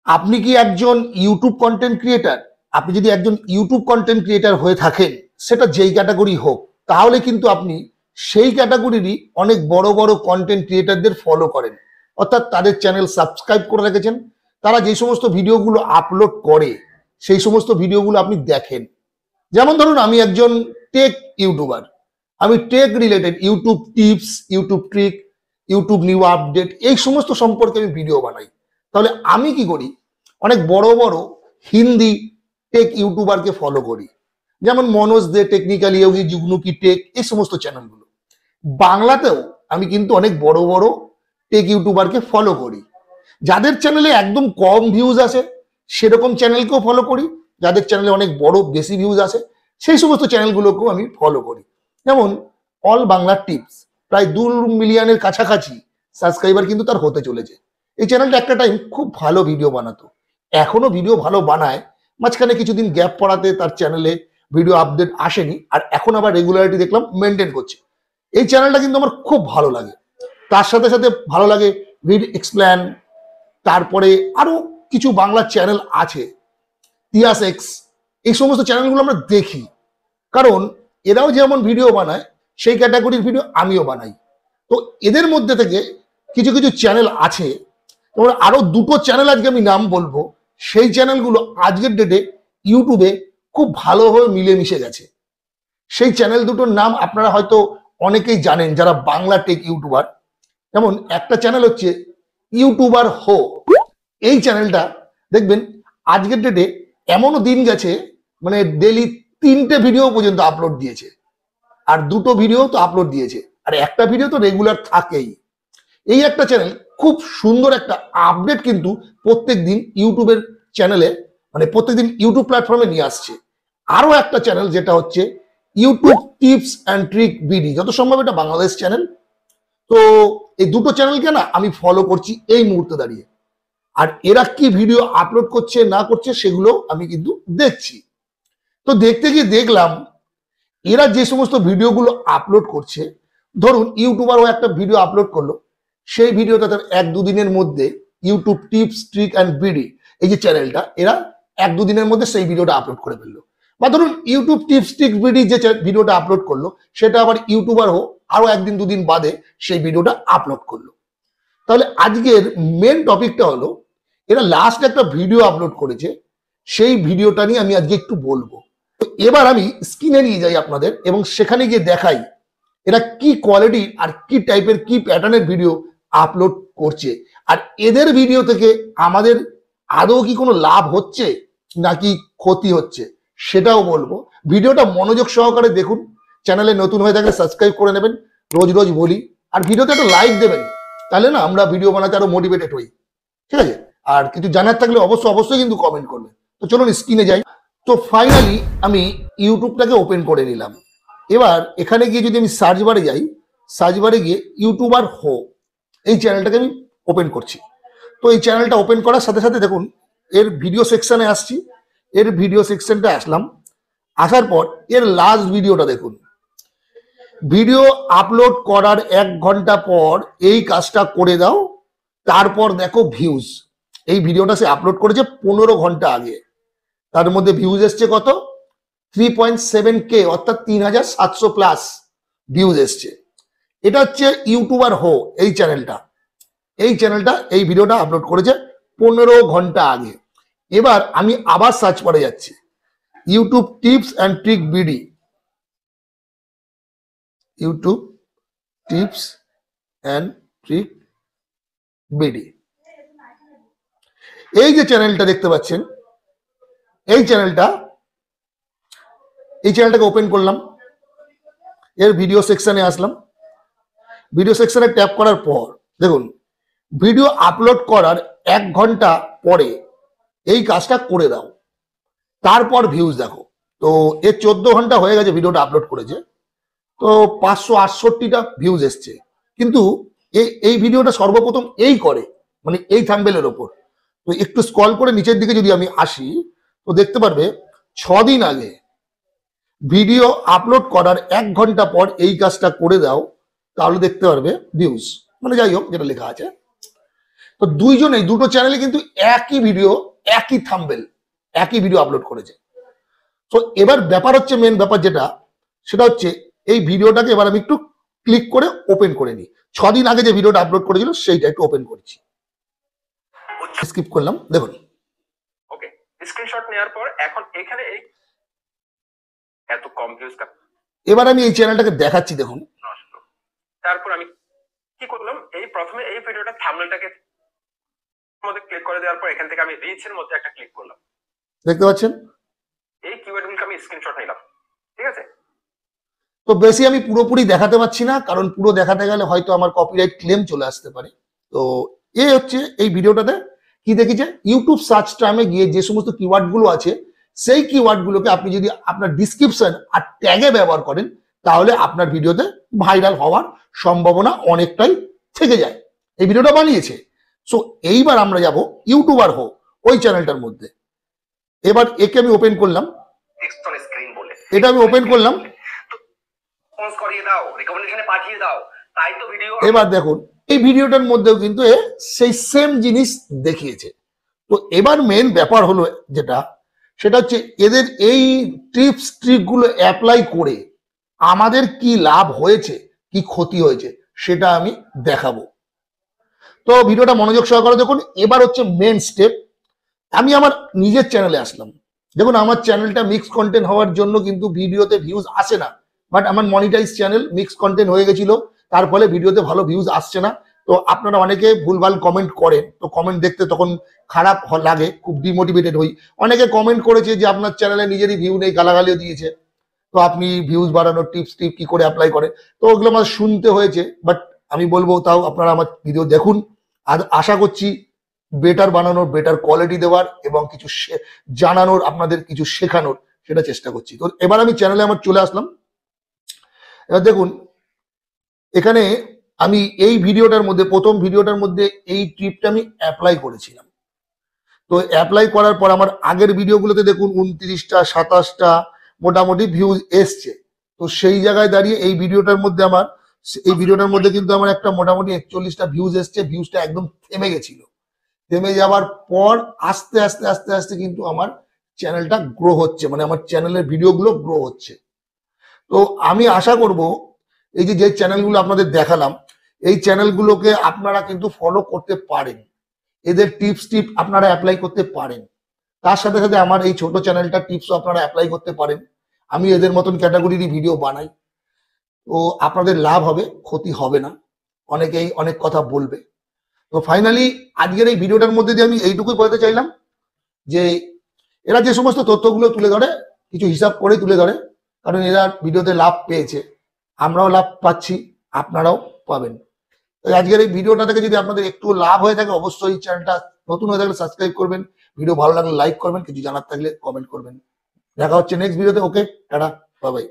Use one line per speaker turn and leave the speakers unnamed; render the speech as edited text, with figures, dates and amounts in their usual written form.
আপনি কি একজন ইউটিউব কন্টেন্ট ক্রিয়েটার? আপনি যদি একজন ইউটিউব কন্টেন্ট ক্রিয়েটার হয়ে থাকেন, সেটা যেই ক্যাটাগরি হোক, তাহলে কিন্তু আপনি সেই ক্যাটাগরিরই অনেক বড় বড় কন্টেন্ট ক্রিয়েটারদের ফলো করেন, অর্থাৎ তাদের চ্যানেল সাবস্ক্রাইব করে রেখেছেন। তারা যে সমস্ত ভিডিওগুলো আপলোড করে সেই সমস্ত ভিডিওগুলো আপনি দেখেন। যেমন ধরুন, আমি একজন টেক ইউটিউবার, আমি tech related YouTube tips, YouTube trick, YouTube new update এই সমস্ত সম্পর্কে আমি ভিডিও বানাই। তাহলে আমি কি করি, অনেক বড় বড় হিন্দি টেক ইউটিউবারকে ফলো করি, যেমন মনোজ দে, টেকনিক্যাল ইয়োগী, যুগনুকি টেক, এই সমস্ত চ্যানেলগুলো। বাংলাতেও আমি কিন্তু অনেক বড় বড় টেক ইউটিউবারকে ফলো করি। যাদের চ্যানেলে একদম কম ভিউজ আসে সেরকম চ্যানেলকেও ফলো করি, যাদের চ্যানেলে অনেক বড় বেশি ভিউজ আসে সেই সমস্ত চ্যানেলগুলোকেও আমি ফলো করি। যেমন অল বাংলা টিপস, প্রায় 2 মিলিয়নের কাছাকাছি সাবস্ক্রাইবার কিন্তু তার হতে চলেছে। এই চ্যানেলটা একটা টাইম খুব ভালো ভিডিও বানাতো, এখনো ভিডিও ভালো বানায়। মাঝখানে কিছুদিন গ্যাপ পড়াতে তার চ্যানেলে ভিডিও আপডেট আসেনি, আর এখন আবার রেগুলারিটি দেখলাম মেনটেন করছে। এই চ্যানেলটা কিন্তু আমার খুব ভালো লাগে। তার সাথে সাথে ভালো লাগে ভিড এক্সপ্লেন, তারপরে আরো কিছু বাংলা চ্যানেল আছে, তিয়াস এক্স, এই সমস্ত চ্যানেলগুলো আমরা দেখি, কারণ এরাও যেমন ভিডিও বানায় সেই ক্যাটাগরির ভিডিও আমিও বানাই। তো এদের মধ্যে থেকে কিছু কিছু চ্যানেল আছে, তোমরা আরো দুটো চ্যানেল আজকে আমি নাম বলবো, সেই চ্যানেলগুলো আজকের ডেটে ইউটিউবে খুব ভালোভাবে মিলেমিশে গেছে। সেই চ্যানেল দুটোর নাম আপনারা হয়তো অনেকেই জানেন যারা বাংলা টেক ইউটিউবার। যেমন একটা চ্যানেল হচ্ছে ইউটিউবার হো। এই চ্যানেলটা দেখবেন আজকের ডেটে এমনও দিন গেছে, মানে ডেলি 3টে ভিডিও পর্যন্ত আপলোড দিয়েছে, আর 2টো ভিডিও তো আপলোড দিয়েছে, আর একটা ভিডিও তো রেগুলার থাকেই। এই একটা চ্যানেল খুব সুন্দর একটা আপডেট কিন্তু প্রত্যেক দিন ইউটিউবের চ্যানেলে, মানে প্রত্যেকদিন ইউটিউব প্ল্যাটফর্মে নিয়ে আসছে। আরো একটা চ্যানেল যেটা হচ্ছে YouTube tips and trick BD, যত সম্ভব এটা বাংলাদেশ চ্যানেল। তো এই দুটো চ্যানেলকে না আমি ফলো করছি এই মুহূর্তে দাঁড়িয়ে, আর এরা কি ভিডিও আপলোড করছে না করছে সেগুলো আমি কিন্তু দেখছি। তো দেখতে গিয়ে দেখলাম এরা যে সমস্ত ভিডিওগুলো আপলোড করছে, ধরুন ইউটিউবারও একটা ভিডিও আপলোড করলো, সেই ভিডিওটা তার 1-2 দিনের মধ্যে YouTube tips trick and BD এই যে চ্যানেলটা, এরা 1-2 দিনের মধ্যে সেই ভিডিওটা আপলোড করে ফেললো। বা ধরুন ইউটিউব টিপস ট্রিক বিডি যে ভিডিওটা আপলোড করলো, সেটা আবার ইউটিউবার হোক আরো 1-2 দিন বাদে সেই ভিডিওটা আপলোড করলো। তাহলে আজকের মেন টপিকটা হলো, এরা লাস্ট একটা ভিডিও আপলোড করেছে, সেই ভিডিওটা নিয়ে আমি আজকে একটু বলবো। তো এবার আমি স্ক্রিনে নিয়ে যাই আপনাদের, এবং সেখানে গিয়ে দেখাই এরা কি কোয়ালিটি আর কি টাইপের কি প্যাটার্নের ভিডিও আপলোড করছে, আর এদের ভিডিও থেকে আমাদের আদৌ কি কোনো লাভ হচ্ছে নাকি ক্ষতি হচ্ছে সেটাও বলবো। ভিডিওটা মনোযোগ সহকারে দেখুন, চ্যানেলে নতুন হয়ে থাকলে সাবস্ক্রাইব করে নেবেন, রোজ রোজ বলি, আর ভিডিওতে একটা লাইক দেবেন, তাহলে না আমরা ভিডিও বানাতে আরো মোটিভেটেড হই, ঠিক আছে? আর কিছু জানার থাকলে অবশ্যই কিন্তু কমেন্ট করবেন। তো চলুন স্ক্রিনে যাই। তো ফাইনালি আমি ইউটিউবটাকে ওপেন করে নিলাম। এবার এখানে গিয়ে যদি আমি সার্চ বারে যাই, সার্চ বারে গিয়ে ইউটিউবার হো এই চ্যানেলটাকে আমি ওপেন করছি। তো এই চ্যানেলটা ওপেন করার সাথে সাথে দেখুন এর ভিডিও সেকশনে আসছি, এর ভিডিও সেকশনটা আসলাম, আসার পর এর লাস্ট ভিডিওটা দেখুন। ভিডিও আপলোড করার 1 ঘন্টা পর এই কাজটা করে দাও, তারপর দেখো ভিউজ। এই ভিডিওটা সে আপলোড করেছে 15 ঘন্টা আগে, তার মধ্যে ভিউজ এসছে কত? 3.7K, অর্থাৎ 3700 প্লাস ভিউজ এসছে। এটা হচ্ছে ইউটিউবার হো এই চ্যানেলটা। এই ভিডিওটা আপলোড করেছে 15 ঘন্টা আগে। এবার আমি আবার সার্চ করে যাচ্ছি, YouTube tips and trick BD, YouTube tips and trick BD, এই যে চ্যানেলটা দেখতে পাচ্ছেন, এই চ্যানেলটাকে ওপেন করলাম, এর ভিডিও সেকশনে আসলাম। ভিডিও সেকশনে ট্যাপ করার পর দেখুন ভিডিও আপলোড করার 1 ঘন্টা পরে এই কাজটা করে দাও, তারপর ভিউজ দেখো। তো এর 14 ঘন্টা হয়ে গেছে ভিডিওটা আপলোড করেছে, তো 568টা ভিউজ এসছে। কিন্তু এই ভিডিওটা সর্বপ্রথম এই করে, মানে এই থাম্বনেলের ওপর। তো একটু স্ক্রল করে নিচের দিকে যদি আমি আসি, তো দেখতে পারবে 6 দিন আগে ভিডিও আপলোড করার 1 ঘন্টা পর এই কাজটা করে দাও, তাহলে দেখতে পারবে ভিউজ, মানে যাই হোক যেটা লেখা আছে। তো দুইজনেই দুটো চ্যানেলে কিন্তু একই ভিডিও, একই থাম্বনেল, একই ভিডিও আপলোড করেছে। তো এবার ব্যাপার হচ্ছে, মেন ব্যাপার যেটা, সেটা হচ্ছে এই ভিডিওটাকে এবার আমি একটু ক্লিক করে ওপেন করে নিই। 6 দিন আগে যে ভিডিওটা আপলোড করেছিল সেইটা একটু ওপেন করছি, স্কিপ করলাম, দেখুন।
ওকে, স্ক্রিনশট নেওয়ার পর এখন এখানে এই এত কম ভিউজ
এবার আমি এই চ্যানেলটাকে দেখাচ্ছি, দেখুন।
তারপর আমি কি করলাম, এই প্রথমে এই ভিডিওটা থাম্বনেলটাকে মধ্যে ক্লিক করে দেওয়ার পর এখান থেকে আমি রিচের মধ্যে একটা ক্লিক করলাম,
দেখতে পাচ্ছেন।
এই কিওয়ার্ডগুলোকে আমি স্ক্রিনশট নিলাম, ঠিক আছে।
তো বেশি আমি পুরোপুরি দেখাতে পারছি না, কারণ পুরো দেখাতে গেলে হয়তো আমার কপিরাইট ক্লেম চলে আসতে পারে। তো এই হচ্ছে এই ভিডিওটাতে কি দেখেছে, ইউটিউব সার্চ টার্মে গিয়ে যে সমস্ত কিওয়ার্ড গুলো আছে, সেই কিওয়ার্ড গুলোকে আপনি যদি আপনার ডিসক্রিপশন আর ট্যাগে ব্যবহার করেন, তাহলে আপনার ভিডিওতে ভাইরাল হওয়ার সম্ভাবনা অনেকটাই থেকে যায়। এই ভিডিওটা বানিয়েছে। সো এইবার আমরা যাব ইউটিউবার হো ওই চ্যানেলটার মধ্যে। এবার একে আমি ওপেন করলাম, এটা আমি ওপেন করলাম। এবার দেখুন এই ভিডিওটার মধ্যেও কিন্তু সেই সেম জিনিস দেখিয়েছে। তো এবার মেন ব্যাপার হলো যেটা, সেটা হচ্ছে এদের এই টিপস ট্রিকগুলো অ্যাপ্লাই করে আমাদের কি লাভ হয়েছে, কি ক্ষতি হয়েছে, সেটা আমি দেখাবো। তো ভিডিওটা মনোযোগ সহকারে দেখুন। এবার হচ্ছে মেন স্টেপ। আমি আমার নিজের চ্যানেলে আসলাম। দেখুন আমার চ্যানেলটা মিক্স কন্টেন্ট হওয়ার জন্য কিন্তু ভিডিওতে ভিউজ আসে না, বাট আমার মনিটাইজ চ্যানেল, মিক্স কন্টেন্ট হয়ে গেছিল, তার ফলে ভিডিওতে ভালো ভিউজ আসছে না। তো আপনারা অনেকে ভুলভাল কমেন্ট করেন, তো কমেন্ট দেখতে তখন খারাপ লাগে, খুব ডিমোটিভেটেড হই। অনেকে কমেন্ট করেছে যে আপনার চ্যানেলে নিজেরই ভিউ নেই, গালাগালিও দিয়েছে, তো আপনি ভিউজ বাড়ানোর টিপস কি করে অ্যাপ্লাই করে, তো ওগুলো আমার শুনতে হয়েছে। বাট আমি বলবো তাও আপনারা আমার ভিডিও দেখুন, আর আশা করছি বেটার বানানোর, বেটার কোয়ালিটি দেওয়ার এবং কিছু জানানোর, আপনাদের কিছু শেখানোর, সেটা চেষ্টা করছি। তো এবার আমি চ্যানেলে আমার চলে আসলাম। এবার দেখুন এখানে আমি এই ভিডিওটার মধ্যে, প্রথম ভিডিওটার মধ্যে এই ট্রিপটা আমি অ্যাপ্লাই করেছিলাম। তো অ্যাপ্লাই করার পর আমার আগের ভিডিওগুলোতে দেখুন 29টা 27টা মোটামুটি ভিউজ এসছে। তো সেই জায়গায় দাঁড়িয়ে এই ভিডিওটার মধ্যে কিন্তু আমার একটা মোটামুটি 41টা ভিউজ এসছে। ভিউজটা একদম থেমে গেছিল। থেমে যাওয়ার পর আস্তে আস্তে আস্তে আস্তে কিন্তু আমার চ্যানেলটা গ্রো হচ্ছে, মানে আমার চ্যানেলের ভিডিওগুলো গ্রো হচ্ছে। তো আমি আশা করব এই যে চ্যানেলগুলো আপনাদের দেখালাম, এই চ্যানেলগুলোকে আপনারা কিন্তু ফলো করতে পারেন, এদের টিপস আপনারা অ্যাপ্লাই করতে পারেন। তার সাথে সাথে আমার এই ছোট চ্যানেলটা টিপসও আপনারা অ্যাপ্লাই করতে পারেন। আমি এদের মতন ক্যাটাগরিরই ভিডিও বানাই। তো আপনাদের লাভ হবে, ক্ষতি হবে না। অনেকেই অনেক কথা বলবে। তো ফাইনালি আজকের এই ভিডিওটার মধ্যে দিয়ে আমি এইটুকুই বলতে চাইলাম যে এরা যে সমস্ত তথ্যগুলো তুলে ধরে, কিছু হিসাব করে তুলে ধরে, কারণ এরা ভিডিওতে লাভ পেয়েছে, আমরাও লাভ পাচ্ছি, আপনারাও পাবেন। তো আজকের এই ভিডিওটা থেকে যদি আপনাদের একটু লাভ হয়ে থাকে, অবশ্যই চ্যানেলটা নতুন হয়ে থাকলে সাবস্ক্রাইব করবেন, ভিডিও ভালো লাগলে লাইক করবেন, কিছু জানার থাকলে কমেন্ট করবেন। দেখা হচ্ছে নেক্সট ভিডিওতে। ওকে, টাটা, বাই বাই।